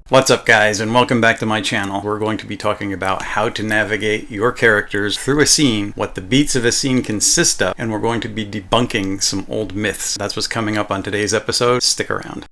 What's up guys, and welcome back to my channel. We're going to be talking about how to navigate your characters through a scene, what the beats of a scene consist of, and we're going to be debunking some old myths. That's what's coming up on today's episode. Stick around.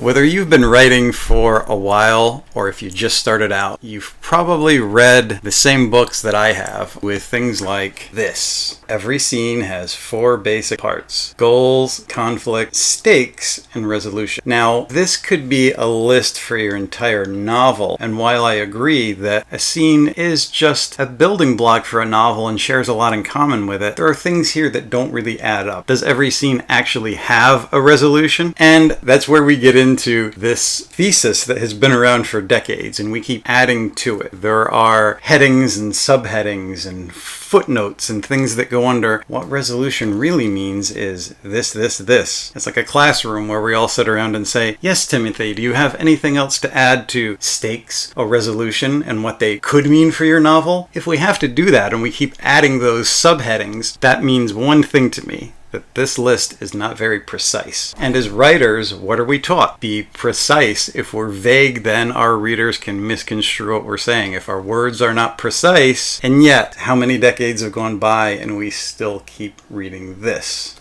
Whether you've been writing for a while or if you just started out, you've probably read the same books that I have with things like this. Every scene has 4 basic parts: goals, conflict, stakes, and resolution. Now, this could be a list for your entire novel, and while I agree that a scene is just a building block for a novel and shares a lot in common with it, there are things here that don't really add up. Does every scene actually have a resolution? And that's where we get into this thesis that has been around for decades, and we keep adding to it. There are headings and subheadings and footnotes and things that go under what resolution really means is this. It's like a classroom where we all sit around and say, "Yes, Timothy, do you have anything else to add to stakes or resolution and what they could mean for your novel?" If we have to do that and we keep adding those subheadings, that means one thing to me: that this list is not very precise. And as writers, what are we taught? Be precise. If we're vague, then our readers can misconstrue what we're saying. If our words are not precise, and yet, how many decades have gone by and we still keep reading this?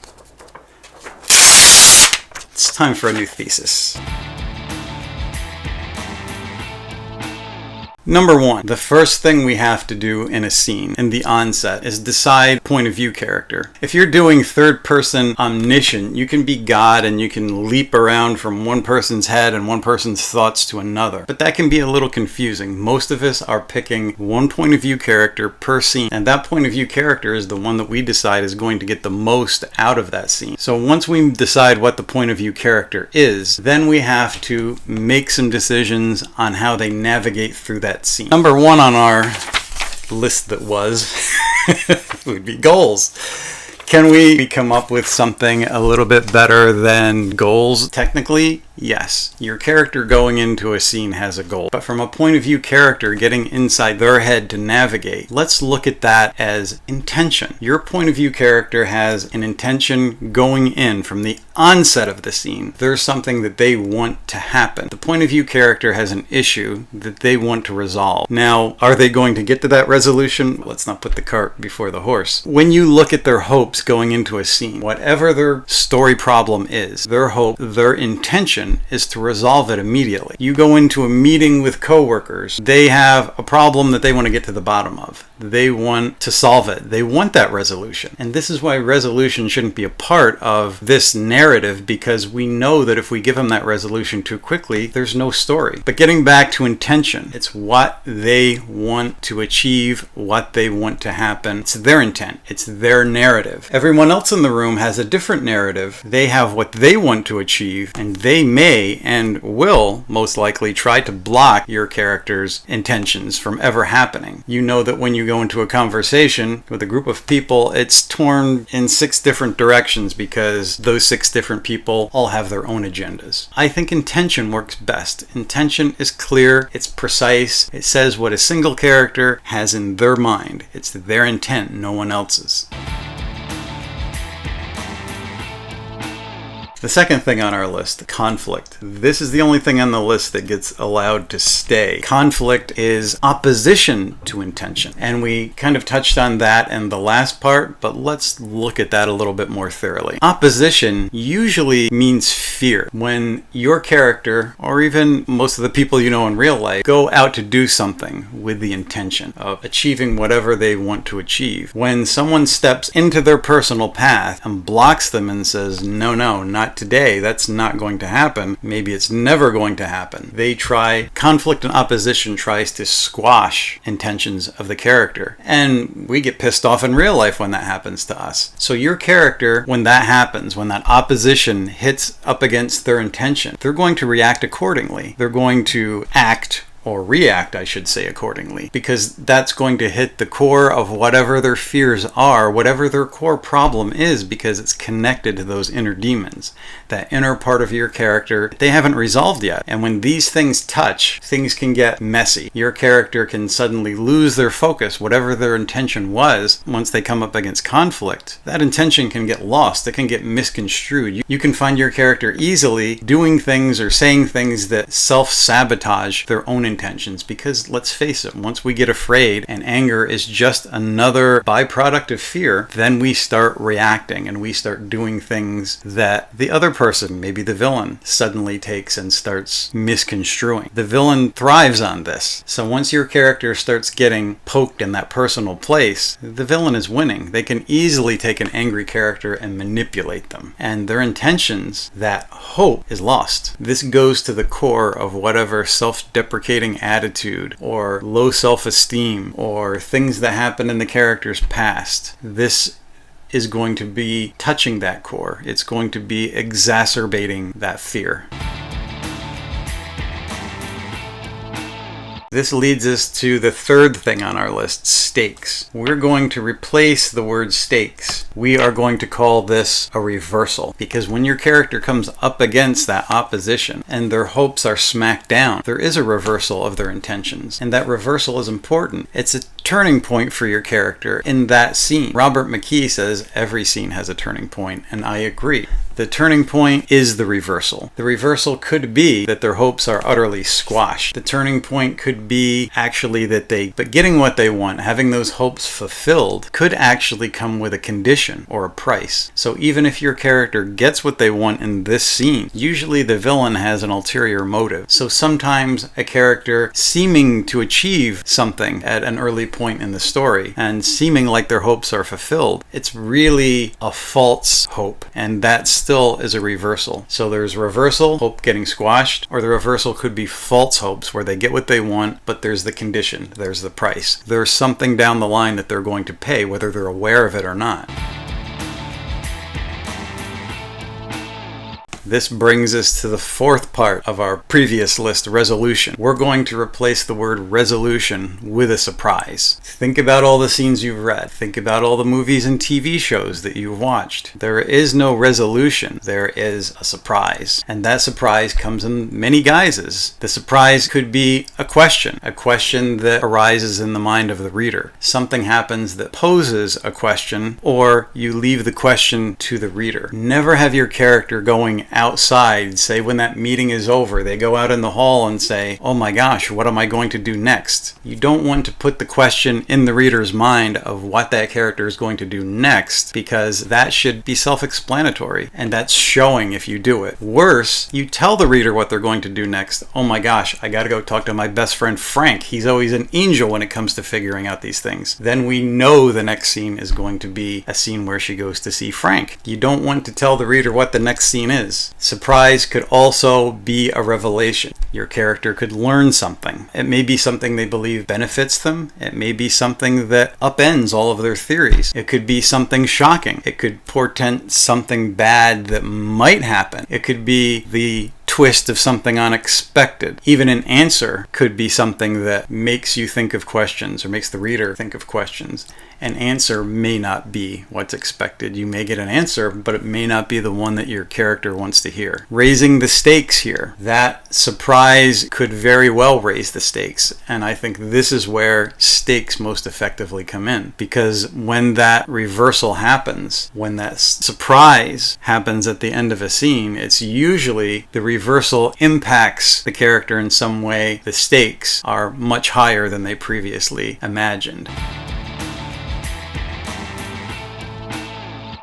It's time for a new thesis. Number 1, the first thing we have to do in a scene, in the onset, is decide point of view character. If you're doing third person omniscient, you can be God and you can leap around from one person's head and one person's thoughts to another. But that can be a little confusing. Most of us are picking one point of view character per scene, and that point of view character is the one that we decide is going to get the most out of that scene. So once we decide what the point of view character is, then we have to make some decisions on how they navigate through that scene. Number 1 on our list that was would be goals. Can we come up with something a little bit better than goals? Technically, yes. Your character going into a scene has a goal. But from a point of view character getting inside their head to navigate, let's look at that as intention. Your point of view character has an intention going in from the onset of the scene. There's something that they want to happen. The point of view character has an issue that they want to resolve. Now, are they going to get to that resolution? Let's not put the cart before the horse. When you look at their hopes going into a scene, whatever their story problem is, their hope, their intention is to resolve it immediately. You go into a meeting with coworkers, they have a problem that they want to get to the bottom of. They want to solve it. They want that resolution. And this is why resolution shouldn't be a part of this narrative, because we know that if we give them that resolution too quickly, there's no story. But getting back to intention, it's what they want to achieve, what they want to happen. It's their intent. It's their narrative. Everyone else in the room has a different narrative. They have what they want to achieve, and they may and will most likely try to block your character's intentions from ever happening. You know that when you go into a conversation with a group of people, it's torn in 6 different directions because those 6 different people all have their own agendas. I think intention works best. Intention is clear, it's precise, it says what a single character has in their mind. It's their intent, no one else's. The second thing on our list, conflict. This is the only thing on the list that gets allowed to stay. Conflict is opposition to intention. And we kind of touched on that in the last part, but let's look at that a little bit more thoroughly. Opposition usually means fear. When your character, or even most of the people you know in real life, go out to do something with the intention of achieving whatever they want to achieve, when someone steps into their personal path and blocks them and says, no, not today, that's not going to happen, maybe it's never going to happen. Conflict and opposition tries to squash intentions of the character. And we get pissed off in real life when that happens to us. So your character, when that happens, when that opposition hits up against their intention, they're going to react accordingly. They're going to act or react, I should say, accordingly, because that's going to hit the core of whatever their fears are, whatever their core problem is, because it's connected to those inner demons. That inner part of your character they haven't resolved yet. And when these things touch, things can get messy. Your character can suddenly lose their focus, whatever their intention was. Once they come up against conflict, that intention can get lost. It can get misconstrued. You can find your character easily doing things or saying things that self-sabotage their own intentions, because let's face it, once we get afraid and anger is just another byproduct of fear, then we start reacting and we start doing things that the other person, maybe the villain, suddenly takes and starts misconstruing. The villain thrives on this. So once your character starts getting poked in that personal place, the villain is winning. They can easily take an angry character and manipulate them. And their intentions, that hope, is lost. This goes to the core of whatever self-deprecating attitude or low self-esteem or things that happen in the character's past. This is going to be touching that core. It's going to be exacerbating that fear. This leads us to the third thing on our list, stakes. We're going to replace the word stakes. We are going to call this a reversal, because when your character comes up against that opposition and their hopes are smacked down, there is a reversal of their intentions. And that reversal is important. It's a turning point for your character in that scene. Robert McKee says every scene has a turning point, and I agree. The turning point is the reversal. The reversal could be that their hopes are utterly squashed. The turning point could be actually that but getting what they want, having those hopes fulfilled, could actually come with a condition or a price. So even if your character gets what they want in this scene, usually the villain has an ulterior motive. So sometimes a character seeming to achieve something at an early point in the story and seeming like their hopes are fulfilled, it's really a false hope, and that still is a reversal. So there's reversal, hope getting squashed, or the reversal could be false hopes where they get what they want, but there's the condition, there's the price. There's something down the line that they're going to pay, whether they're aware of it or not. This brings us to the fourth part of our previous list, resolution. We're going to replace the word resolution with a surprise. Think about all the scenes you've read. Think about all the movies and TV shows that you've watched. There is no resolution. There is a surprise. And that surprise comes in many guises. The surprise could be a question that arises in the mind of the reader. Something happens that poses a question, or you leave the question to the reader. Never have your character going outside, say when that meeting is over, they go out in the hall and say, oh my gosh, what am I going to do next? You don't want to put the question in the reader's mind of what that character is going to do next, because that should be self-explanatory, and that's showing if you do it. Worse, you tell the reader what they're going to do next. Oh my gosh, I gotta go talk to my best friend Frank. He's always an angel when it comes to figuring out these things. Then we know the next scene is going to be a scene where she goes to see Frank. You don't want to tell the reader what the next scene is. Surprise could also be a revelation. Your character could learn something. It may be something they believe benefits them. It may be something that upends all of their theories. It could be something shocking. It could portend something bad that might happen. It could be the twist of something unexpected. Even an answer could be something that makes you think of questions or makes the reader think of questions. An answer may not be what's expected. You may get an answer, but it may not be the one that your character wants to hear. Raising the stakes here. That surprise could very well raise the stakes. And I think this is where stakes most effectively come in. Because when that reversal happens, when that surprise happens at the end of a scene, it's usually the reversal impacts the character in some way. The stakes are much higher than they previously imagined.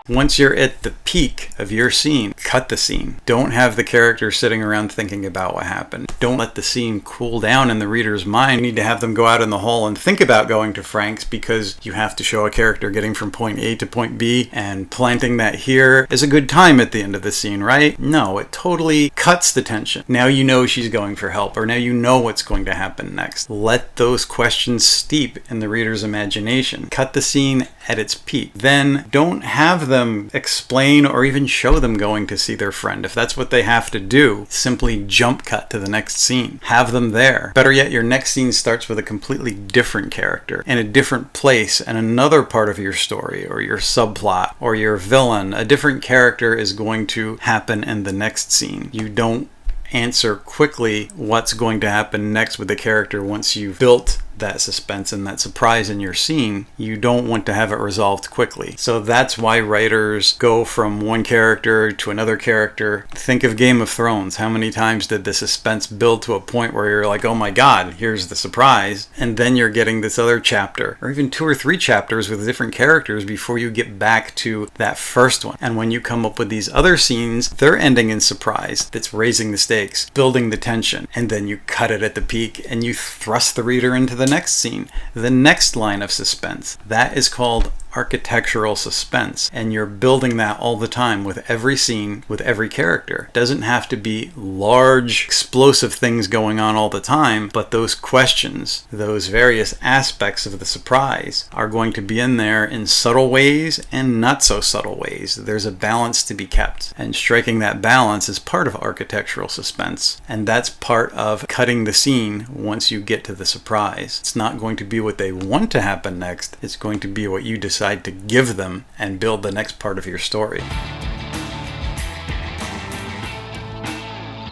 Once you're at the peak of your scene, cut the scene. Don't have the character sitting around thinking about what happened. Don't let the scene cool down in the reader's mind. You need to have them go out in the hall and think about going to Frank's, because you have to show a character getting from point A to point B, and planting that here is a good time at the end of the scene, right? No, it totally cuts the tension. Now you know she's going for help, or now you know what's going to happen next. Let those questions steep in the reader's imagination. Cut the scene at its peak. Then don't have them explain or even show them going to see their friend. If that's what they have to do, simply jump cut to the next scene. Have them there. Better yet, your next scene starts with a completely different character in a different place and another part of your story or your subplot or your villain. A different character is going to happen in the next scene. You don't answer quickly what's going to happen next with the character once you've built that suspense and that surprise in your scene. You don't want to have it resolved quickly. So that's why writers go from one character to another character. Think of Game of Thrones. How many times did the suspense build to a point where you're like, oh my god, here's the surprise, and then you're getting this other chapter, or even 2 or 3 chapters with different characters before you get back to that first one. And when you come up with these other scenes, they're ending in surprise. That's raising the stakes, building the tension, and then you cut it at the peak and you thrust the reader into the next scene, the next line of suspense. That is called architectural suspense, and you're building that all the time with every scene, with every character. It doesn't have to be large, explosive things going on all the time, but those questions, those various aspects of the surprise are going to be in there in subtle ways and not so subtle ways. There's a balance to be kept, and striking that balance is part of architectural suspense, and that's part of cutting the scene once you get to the surprise. It's not going to be what they want to happen next, it's going to be what you decide to give them and build the next part of your story.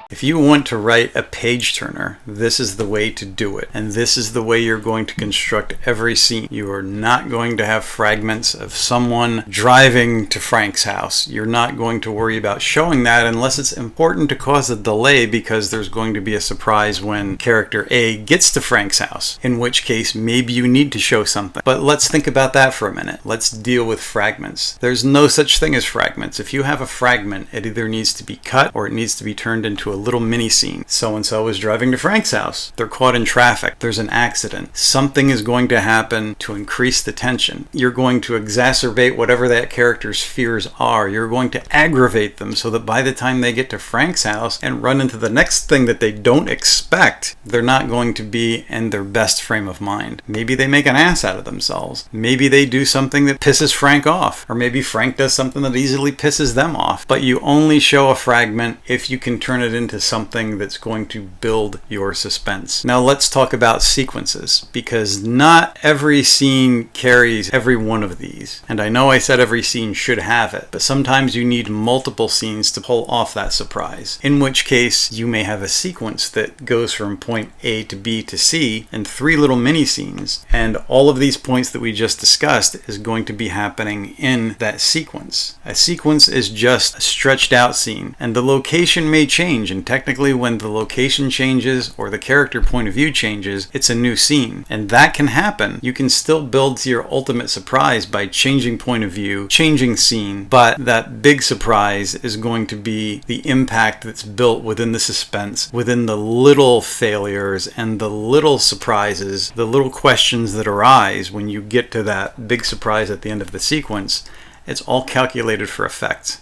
If you want to write a page turner, this is the way to do it. And this is the way you're going to construct every scene. You are not going to have fragments of someone driving to Frank's house. You're not going to worry about showing that unless it's important to cause a delay because there's going to be a surprise when character A gets to Frank's house, in which case maybe you need to show something. But let's think about that for a minute. Let's deal with fragments. There's no such thing as fragments. If you have a fragment, it either needs to be cut or it needs to be turned into a little mini scene. So-and-so is driving to Frank's house. They're caught in traffic. There's an accident. Something is going to happen to increase the tension. You're going to exacerbate whatever that character's fears are. You're going to aggravate them so that by the time they get to Frank's house and run into the next thing that they don't expect, they're not going to be in their best frame of mind. Maybe they make an ass out of themselves. Maybe they do something that pisses Frank off. Or maybe Frank does something that easily pisses them off. But you only show a fragment if you can turn it into something that's going to build your suspense. Now let's talk about sequences, because not every scene carries every one of these. And I know I said every scene should have it, but sometimes you need multiple scenes to pull off that surprise. In which case, you may have a sequence that goes from point A to B to C in 3 little mini scenes, and all of these points that we just discussed is going to be happening in that sequence. A sequence is just a stretched out scene, and the location may change, and technically when the location changes or the character point of view changes, it's a new scene. And that can happen. You can still build to your ultimate surprise by changing point of view, changing scene, but that big surprise is going to be the impact that's built within the suspense, within the little failures and the little surprises, the little questions that arise when you get to that big surprise at the end of the sequence. It's all calculated for effect.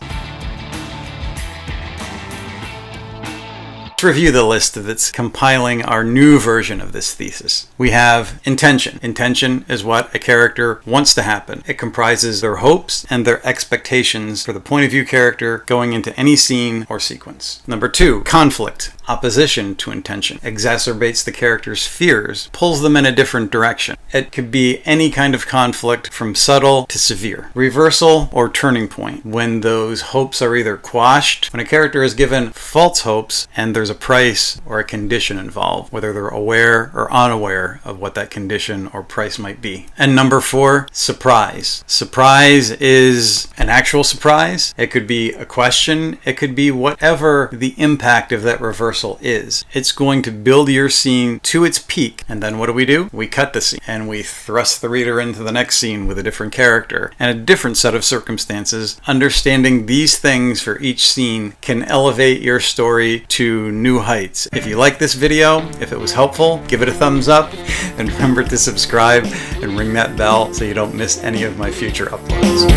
Let's review the list that's compiling our new version of this thesis. We have intention. Intention is what a character wants to happen. It comprises their hopes and their expectations for the point of view character going into any scene or sequence. Number 2, conflict. Opposition to intention. Exacerbates the character's fears, pulls them in a different direction. It could be any kind of conflict from subtle to severe. Reversal or turning point. When those hopes are either quashed, when a character is given false hopes and there's a price or a condition involved, whether they're aware or unaware of what that condition or price might be. And number 4, surprise. Surprise is an actual surprise. It could be a question. It could be whatever the impact of that reversal is. It's going to build your scene to its peak, and then what do? We cut the scene and we thrust the reader into the next scene with a different character and a different set of circumstances. Understanding these things for each scene can elevate your story to new heights. If you like this video, if it was helpful, give it a thumbs up, and remember to subscribe and ring that bell so you don't miss any of my future uploads.